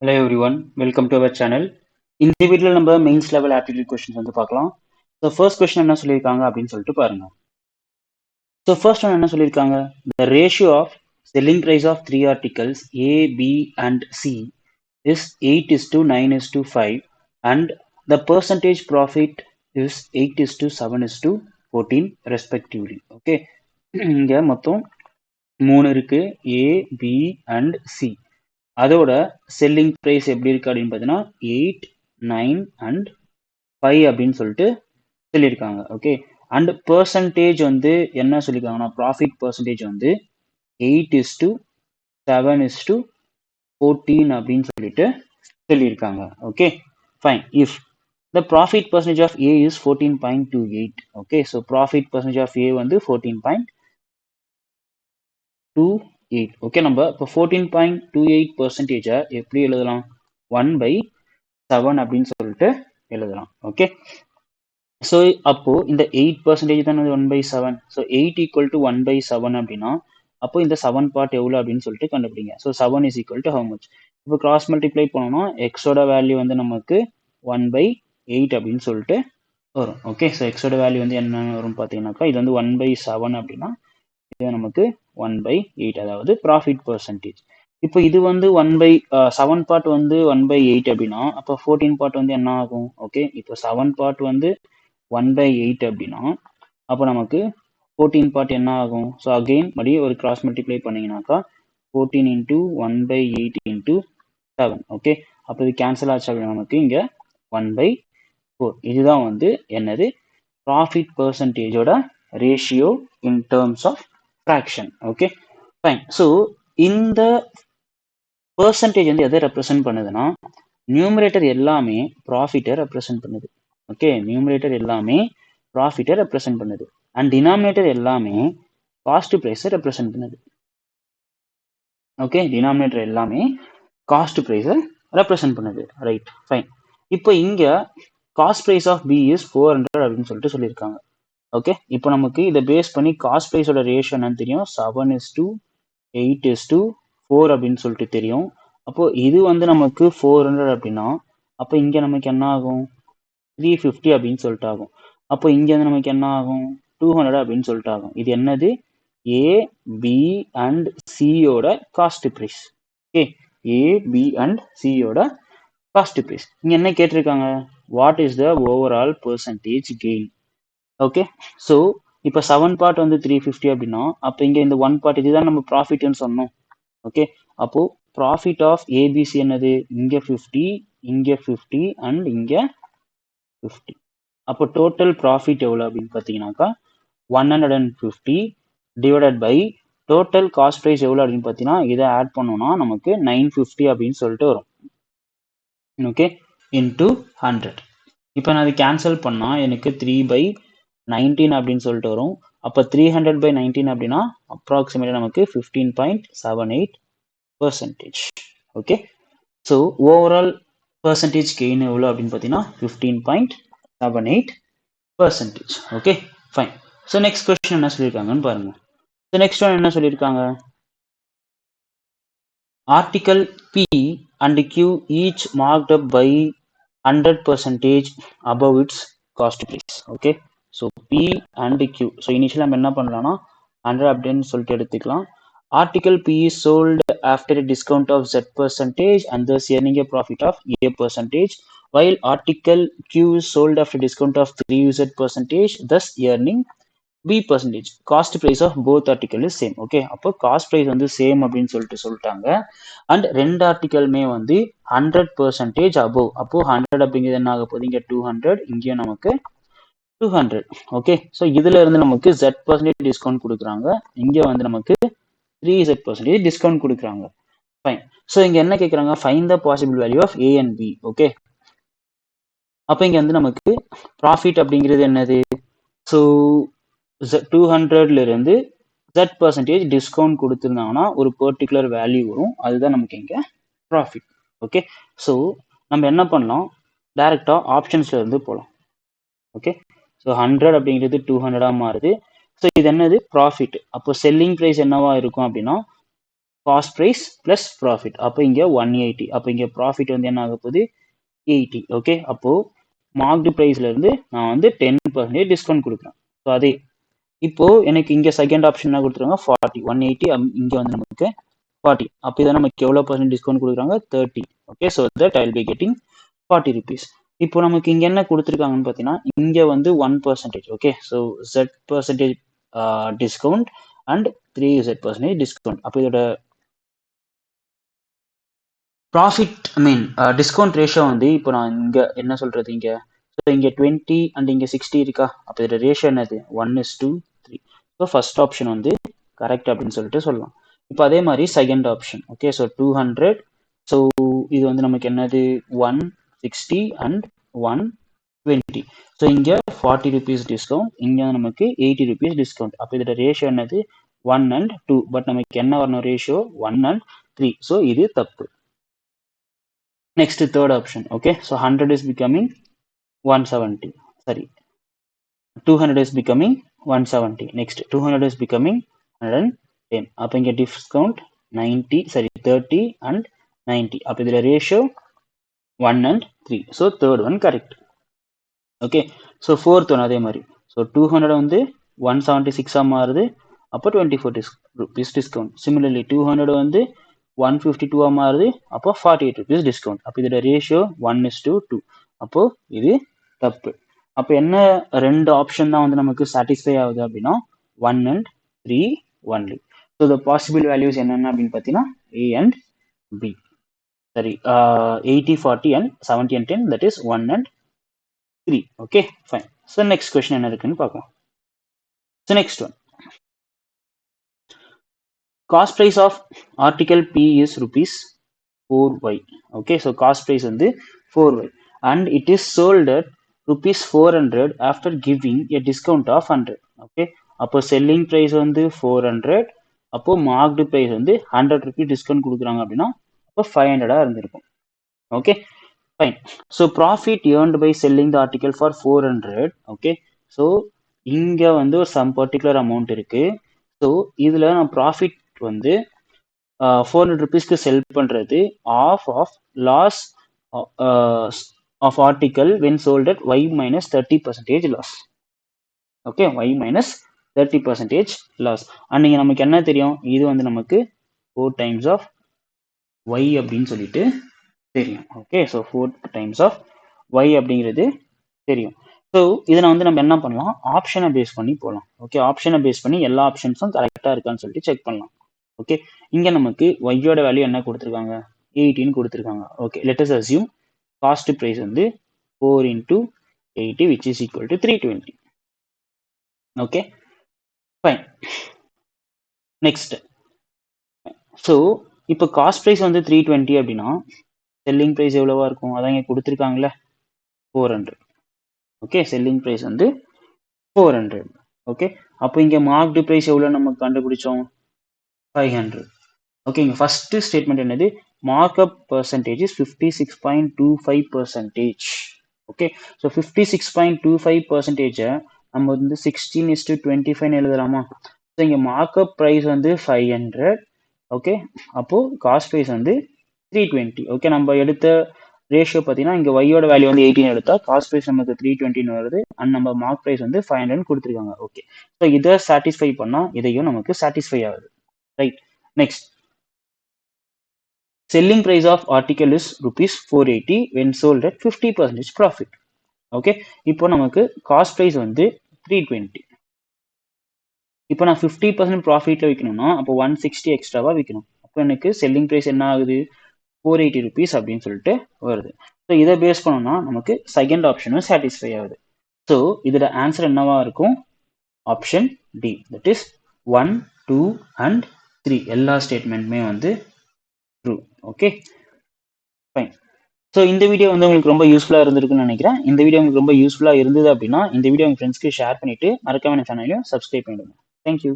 Hello everyone, welcome to our channel. இந்த வீடியோல நம்ம மெயின்ஸ் லெவல் ஆப்டிடியூட் கொஸ்டின்ஸ் வந்து பார்க்கலாம். ஸோ ஃபர்ஸ்ட் கொஸ்டின் என்ன சொல்லியிருக்காங்க அப்படின்னு சொல்லிட்டு பாருங்க. ஸோ ஃபர்ஸ்ட் ஒன் என்ன சொல்லியிருக்காங்க, the ratio of selling price of three articles A, B and C is 8:9:5 and the percentage profit is 8:7:14 respectively. Okay, இங்க மொத்தம் 3 இருக்கு, A, B and C. அதோட செல்லிங் ப்ரைஸ் எப்படி இருக்கு அப்படின்னு பார்த்தீங்கன்னா 8, 9 அண்ட் 5 அப்படின்னு சொல்லிட்டு சொல்லியிருக்காங்க. ஓகே, அண்ட் பெர்சன்டேஜ் வந்து என்ன சொல்லியிருக்காங்கன்னா ப்ராஃபிட் பெர்சன்டேஜ் வந்து 8:7:14 அப்படின்னு சொல்லிட்டு சொல்லியிருக்காங்க. Okay fine. If the profit percentage of A is 14.28. okay, so profit percentage of A வந்து 14.28. ஓகே, நம்ம இப்போ 14.28% எப்படி எழுதலாம், 1/7 அப்படின்னு சொல்லிட்டு எழுதலாம். ஓகே, ஸோ அப்போ இந்த 8% தான் 1/7. ஸோ 8 ஈக்குவல் டு 1/7 அப்படின்னா அப்போ இந்த 7 பார்ட் எவ்வளோ அப்படின்னு சொல்லிட்டு கண்டுபிடிங்க. So 7 is equal to how much. இப்போ கிராஸ் மல்டிப்ளை பண்ணோம்னா எக்ஸோட வேல்யூ வந்து நமக்கு 1/8 அப்படின்னு சொல்லிட்டு வரும். ஓகே, ஸோ எக்ஸோட வேல்யூ வந்து என்ன வரும் பார்த்தீங்கன்னாக்கா இது வந்து 1/7 அப்படின்னா இது நமக்கு 1/8, அதாவது ப்ராஃபிட் பெர்சன்டேஜ். இப்போ இது வந்து 7 பார்ட் வந்து 1/8 அப்படின்னா அப்போ 14 பார்ட் வந்து என்ன ஆகும். ஓகே, இப்போ 7 பார்ட் வந்து 1/8 அப்படின்னா அப்போ நமக்கு 14 பார்ட் என்ன ஆகும். ஸோ அகெயின் மறுபடியும் ஒரு கிராஸ் மல்டிப்ளை பண்ணீங்கன்னாக்கா 14 இன்டூ 1/8 இன்டூ 7. ஓகே, அப்போ இது கேன்சல் ஆச்சு அப்படின்னா நமக்கு இங்கே 1/4. இதுதான் வந்து என்னது ப்ராஃபிட் பெர்சன்டேஜோட ratio in terms of fraction. Okay fine. So இந்த பெர்சன்டேஜ் வந்து எதை ரெப்ரசென்ட் பண்ணுதுன்னா நியூமரேட்டர் எல்லாமே ப்ராஃபிட்டை ரெப்ரசென்ட் பண்ணுது. ஓகே, நியூமரேட்டர் எல்லாமே ப்ராஃபிட்டை ரெப்ரசென்ட் பண்ணுது அண்ட் டினாமினேட்டர் எல்லாமே காஸ்ட் ப்ரைஸை ரெப்ரசென்ட் பண்ணுது. ஓகே, டினாமினேட்டர் எல்லாமே காஸ்ட் ப்ரைஸை ரெப்ரசென்ட் பண்ணுது. Right fine. இப்போ இங்கே cost price of B is 400 அப்படின்னு சொல்லிட்டு சொல்லியிருக்காங்க. ஓகே, இப்போ நமக்கு இதை பேஸ் பண்ணி காஸ்ட் ப்ரைஸோட ரேஷியோ என்னன்னு தெரியும், 7:8:4 அப்படின்னு சொல்லிட்டு தெரியும். அப்போ இது வந்து நமக்கு 400 அப்படின்னா அப்போ இங்கே நமக்கு என்ன ஆகும் 350 அப்படின்னு சொல்லிட்டு ஆகும். அப்போ இங்கே வந்து நமக்கு என்ன ஆகும் 200 அப்படின்னு சொல்லிட்டு ஆகும். இது என்னது ஏ, பி அண்ட் சியோட cost price. Okay, A, B and சியோட காஸ்ட் ப்ரைஸ். இங்கே என்ன கேட்டிருக்காங்க, what is the overall percentage gain. Okay, so இப்போ 7 பார்ட் வந்து 350 அப்படின்னா அப்போ இங்கே இந்த 1 பார்ட் இதுதான் நம்ம ப்ராஃபிட்னு சொன்னோம். ஓகே, அப்போ ப்ராஃபிட் ஆஃப் ஏபிசி என்னது இங்கே 50, இங்கே 50 அண்ட் இங்கே 50. அப்போ டோட்டல் ப்ராஃபிட் எவ்வளோ அப்படின்னு பார்த்தீங்கன்னாக்கா 150 divided by total cost price எவ்வளோ அப்படின்னு பார்த்தீங்கன்னா இதை ஆட் பண்ணோம்னா நமக்கு 950 அப்படின்னு சொல்லிட்டு வரும். Okay, into 100. இப்போ நான் அது கேன்சல் பண்ணால் எனக்கு 3/19 அப்படின்னு சொல்லிட்டு வரும். அப்போ 300/19 அப்படின்னா அப்ராக்சிமேட்டாக நமக்கு 15.78%. Okay, so overall percentage gain எவ்வளோ அப்படின்னு பார்த்தீங்கன்னா 15.78%. Okay fine. So next question என்ன சொல்லியிருக்காங்கன்னு பாருங்க. ஸோ நெக்ஸ்ட் ஒன் என்ன சொல்லியிருக்காங்க, article P and Q each marked up by 100% above its cost price. Okay, so P and Q. So initial நம்ம என்ன பண்ணலாம்னா 100 அப்படின்னு சொல்லிட்டு எடுத்துக்கலாம். Article P is sold after a discount of Z% and thus earning a profit of A%, while article Q is sold after discount of 3Z%, thus earning B%. Cost price of both article is same. Okay, அப்போ cost price வந்து same அப்படின்னு சொல்லிட்டாங்க and ரெண்டு ஆர்டிகலுமே வந்து 100% above. அப்போ 100 அப்படிங்கிறது என்ன ஆக போகுது இங்கே 200, இங்கேயும் நமக்கு 200. ஓகே, ஸோ இதுல இருந்து நமக்கு Z% டிஸ்கவுண்ட் கொடுக்குறாங்க, இங்கே வந்து நமக்கு 3Z% டிஸ்கவுண்ட் கொடுக்குறாங்க. ஃபைன். ஸோ இங்கே என்ன கேட்குறாங்க, find the possible value of A and B. Okay, அப்போ இங்கே வந்து நமக்கு ப்ராஃபிட் அப்படிங்கிறது என்னது, ஸோ 200ல இருந்து Z% டிஸ்கவுண்ட் கொடுத்துருந்தாங்கன்னா ஒரு பர்டிகுலர் வேல்யூ வரும், அதுதான் நமக்கு இங்கே ப்ராஃபிட். ஓகே, ஸோ நம்ம என்ன பண்ணலாம், டைரெக்டாக ஆப்ஷன்ஸ்ல இருந்து போகலாம். ஓகே, ஸோ 100 அப்படிங்கிறது 200 மாறுது. ஸோ இது என்னது ப்ராஃபிட். அப்போ செல்லிங் ப்ரைஸ் என்னவா இருக்கும் அப்படின்னா காஸ்ட் ப்ரைஸ் ப்ளஸ் ப்ராஃபிட். அப்போ இங்கே 180. அப்போ இங்கே ப்ராஃபிட் வந்து என்ன ஆக போகுது 80. ஓகே, அப்போ மார்க்டு ப்ரைஸ்ல இருந்து நான் வந்து 10% டிஸ்கவுண்ட் கொடுக்குறேன். ஸோ அதே இப்போ எனக்கு இங்கே செகண்ட் ஆப்ஷன் என்ன கொடுத்துருக்காங்க 40. 180 இங்கே வந்து நமக்கு 40. அப்போ இதை நமக்கு எவ்வளோ பர்சன்ட் டிஸ்கவுண்ட் கொடுக்குறாங்க 30. Okay, so that I will be getting 40 rupees. இப்போ நமக்கு இங்கே என்ன கொடுத்துருக்காங்கன்னு பார்த்தீங்கன்னா இங்கே வந்து 1%. Okay, so Z% discount and 3Z% discount. அப்போ இதோட ப்ராஃபிட் டிஸ்கவுண்ட் ரேஷியோ வந்து இப்போ நான் இங்கே என்ன சொல்கிறது இங்கே ஸோ இங்கே 20 அண்ட் இங்கே 60 இருக்கா. அப்போ இதோட ரேஷியோ என்னது 1:3. ஸோ ஃபர்ஸ்ட் ஆப்ஷன் வந்து கரெக்ட் அப்படின்னு சொல்லிட்டு சொல்லலாம். இப்போ அதே மாதிரி second option. Okay, so 200. So இது வந்து நமக்கு என்னது 160 அண்ட் 120. ஸோ இங்கே 40 rupees டிஸ்கவுண்ட், இங்கே நமக்கு 80 rupees டிஸ்கவுண்ட். அப்போ இதோட ரேஷியோ என்னது 1 and 2. பட் நமக்கு என்ன வரணும் ரேஷியோ 1 and 3. ஸோ இது தப்பு. Next, third option. Okay, so 100 is becoming 170. Sorry, 200 is becoming 170. Next, 200 is becoming 110. Up in get discount 90. Sorry, 30 and 90. Up in the ratio 1 and 3. So third one correct. Okay, so fourth one adhe mari. So 200 வந்து 176 மாறுது. அப்போ 24 rupees discount. Similarly 200 வந்து 152 மாறுது. அப்போ 48 rupees discount. அப்போ இதோட ratio 1:2. அப்போ இது தப்பு. அப்போ என்ன ரெண்டு ஆப்ஷன் தான் வந்து நமக்கு சாட்டிஸ்ஃபை ஆகுது அப்படின்னா 1 and 3 only. So the possible values என்னென்ன அப்படின்னு பார்த்தீங்கன்னா A and B. சரி, 80, 40 and 70 and 10, that is 1 and 3. Okay, fine. So next question என்ன இருக்குன்னு பார்க்கலாம். So next one, cost price of article P is rupees 4y. Okay, so cost price வந்து 4y and it is sold at rupees 400 after giving a discount of 100. Okay, அப்போ selling price வந்து 400, அப்போ marked price வந்து 100 rupees discount கொடுக்குறாங்க அப்படின்னா அப்போ 500 இருந்திருக்கும். Okay, fine. So profit earned by selling the article for 400. Okay, so இங்க வந்து ஒரு some particular amount இருக்கு. ஸோ இதில் நான் ப்ராஃபிட் வந்து 400 rupeesக்கு செல் பண்ணுறது of loss of article when sold at y minus 30% loss. Okay, y minus 30% loss. அன்னைக்கு நமக்கு என்ன தெரியும், இது வந்து நமக்கு 4 times of y அப்படின்னு சொல்லிட்டு தெரியும். Okay, so 4 times of y அப்படிங்கிறது தெரியும். ஸோ இதில் வந்து நம்ம என்ன பண்ணலாம், ஆப்ஷனை பேஸ் பண்ணி போகலாம். ஓகே, ஆப்ஷனை பேஸ் பண்ணி எல்லா ஆப்ஷன்ஸும் கரெக்டாக இருக்கான்னு சொல்லிட்டு செக் பண்ணலாம். ஓகே, இங்கே நமக்கு ஒய்யோட வேல்யூ என்ன கொடுத்துருக்காங்க 18 கொடுத்துருக்காங்க. Okay, let us assume cost price வந்து 4 into 80 which is equal to 320. Okay, fine. Next, so இப்போ காஸ்ட் ப்ரைஸ் வந்து 320 அப்படின்னா செல்லிங் ப்ரைஸ் எவ்வளவா இருக்கும், அதான் இங்கே கொடுத்துருக்காங்களே 400. ஓகே, செல்லிங் ப்ரைஸ் வந்து 400. ஓகே, அப்போ இங்கே மார்க்டு ப்ரைஸ் எவ்வளோ நம்ம கண்டுபிடிச்சோம் 500. ஓகே, இங்கே ஃபர்ஸ்ட் ஸ்டேட்மெண்ட் என்னது, markup percentage is 56.25%. Okay, so 56.25% நம்ம வந்து 16:25 எழுதலாமா. ஸோ இங்கே மார்க்அப் ப்ரைஸ் வந்து 500. ஓகே, அப்போது காஸ்ட் ப்ரைஸ் வந்து 320. ஓகே, நம்ம எடுத்த ரேஷியோ பார்த்தீங்கன்னா இங்கே ஒய்யோட வேல்யூ வந்து 18 எடுத்தா காஸ்ட் ப்ரைஸ் நமக்கு 320 வருது அண்ட் நம்ம மார்க் ப்ரைஸ் வந்து 500 கொடுத்துருக்காங்க. ஓகே, ஸோ இதை சாட்டிஸ்ஃபை பண்ணால் இதையும் நமக்கு சாட்டிஸ்ஃபை ஆகுது. Right, next, selling price of article is rupees 480 when sold at 50% profit. Okay, இப்போ நமக்கு காஸ்ட் ப்ரைஸ் வந்து 320. இப்போ நான் 50% ப்ராஃபிட்ல விற்கணும்னா அப்போ 160 எக்ஸ்ட்ராவா விற்கணும். அப்போ எனக்கு செல்லிங் ப்ரைஸ் என்ன ஆகுது 480 rupees அப்படின்னு சொல்லிட்டு வருது. ஸோ இதை பேஸ் பண்ணோம்னா நமக்கு செகண்ட் ஆப்ஷனும் சாட்டிஸ்ஃபை ஆகுது. ஸோ இதோட ஆன்சர் என்னவா இருக்கும், option D, that is 1, 2 and 3 எல்லா ஸ்டேட்மெண்ட்டுமே வந்து ட்ரூ. Okay, fine. ஸோ இந்த வீடியோ வந்து உங்களுக்கு ரொம்ப யூஸ்ஃபுல்லாக இருந்திருக்குன்னு நினைக்கிறேன். இந்த வீடியோ உங்களுக்கு ரொம்ப யூஸ்ஃபுல்லாக இருந்தது அப்படின்னா இந்த வீடியோ உங்கள் ஃப்ரெண்ட்ஸ்க்கு ஷேர் பண்ணிட்டு மறக்காம சேனலையும் சப்ஸ்கிரைப் பண்ணிடுங்க. தேங்க்யூ.